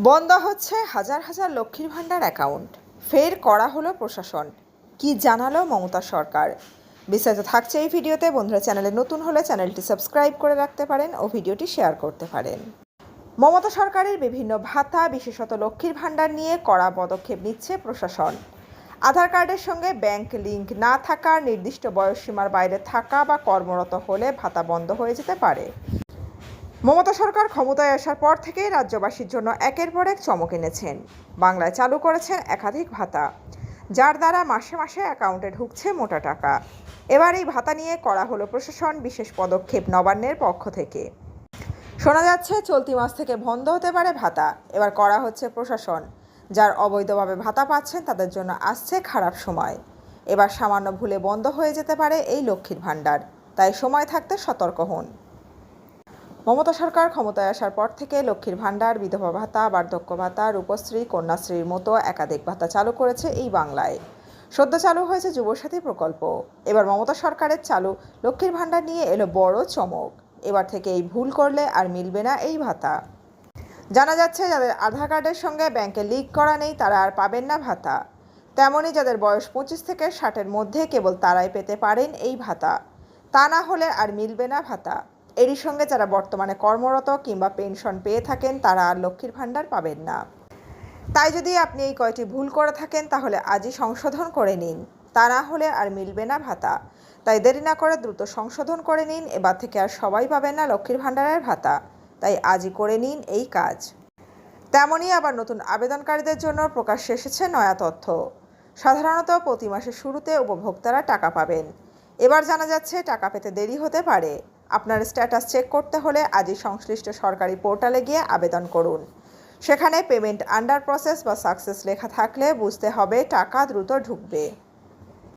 বন্ধ হচ্ছে হাজার হাজার লক্ষ্মীর ভাণ্ডার অ্যাকাউন্ট। ফের করা হলো প্রশাসন। কি জানালো মমতা সরকার? বিস্তারিত থাকছে এই ভিডিওতে। বন্ধুরা, চ্যানেলে নতুন হলে চ্যানেলটি সাবস্ক্রাইব করে রাখতে পারেন ও ভিডিওটি শেয়ার করতে পারেন। মমতা সরকারের বিভিন্ন ভাতা, বিশেষত লক্ষ্মীর ভাণ্ডার নিয়ে কড়া পদক্ষেপ নিচ্ছে প্রশাসন। আধার কার্ডের সঙ্গে ব্যাংক লিঙ্ক না থাকা, নির্দিষ্ট বয়সসীমার বাইরে থাকা বা কর্মরত হলে ভাতা বন্ধ হয়ে যেতে পারে। মমতা সরকার ক্ষমতায় আসার পর থেকেই রাজ্যবাসীর জন্য একের পর এক চমক এনেছেন। বাংলায় চালু করেছেন একাধিক ভাতা, যার দ্বারা মাসে মাসে অ্যাকাউন্টে ঢুকছে মোটা টাকা। এবার এই ভাতা নিয়ে করা হলো প্রশাসন বিশেষ পদক্ষেপ নবান্নের পক্ষ থেকে। শোনা যাচ্ছে চলতি মাস থেকে বন্ধ হতে পারে ভাতা। এবার করা হচ্ছে প্রশাসন। যার অবৈধভাবে ভাতা পাচ্ছেন তাদের জন্য আসছে খারাপ সময়। এবার সামান্য ভুলে বন্ধ হয়ে যেতে পারে এই লক্ষ্মীর ভাণ্ডার, তাই সময় থাকতে সতর্ক হন। মমতা সরকার ক্ষমতায় আসার পর থেকে লক্ষ্মীর ভাণ্ডার, বিধবা ভাতা, বার্ধক্য ভাতা, রূপশ্রী, কন্যাশ্রীর মতো একাধিক ভাতা চালু করেছে এই বাংলায়। সদ্য চালু হয়েছে যুবসাথী প্রকল্প। এবার মমতা সরকারের চালু লক্ষ্মীর ভাণ্ডার নিয়ে এলো বড় চমক। এবার থেকে এই ভুল করলে আর মিলবে না এই ভাতা। জানা যাচ্ছে যাদের আধার কার্ডের সঙ্গে ব্যাংকে লিঙ্ক করা নেই তারা আর পাবেন না ভাতা। তেমনই যাদের বয়স 25 থেকে 60-এর মধ্যে কেবল তারাই পেতে পারেন এই ভাতা। তা না হলে আর মিলবে না ভাতা। এরই সঙ্গে যারা বর্তমানে কর্মরত কিংবা পেনশন পেয়ে থাকেন তারা আর লক্ষ্মীর ভাণ্ডার পাবেন না। তাই যদি আপনি এই কয়টি ভুল করে থাকেন তাহলে আজই সংশোধন করে নিন, তা না হলে আর মিলবে না ভাতা। তাই দেরি না করে দ্রুত সংশোধন করে নিন। এবার থেকে আর সবাই পাবেন না লক্ষ্মীর ভাণ্ডারের ভাতা, তাই আজই করে নিন এই কাজ। তেমনই আবার নতুন আবেদনকারীদের জন্য প্রকাশ্যে এসেছে নয়া তথ্য। সাধারণত প্রতি মাসের শুরুতে উপভোক্তারা টাকা পাবেন। এবার জানা যাচ্ছে টাকা পেতে দেরি হতে পারে। আপনার স্ট্যাটাস চেক করতে হলে আজই সংশ্লিষ্ট সরকারি পোর্টালে গিয়ে আবেদন করুন। সেখানে পেমেন্ট আন্ডার প্রসেস বা সাকসেস লেখা থাকলে বুঝতে হবে টাকা দ্রুত ঢুকবে।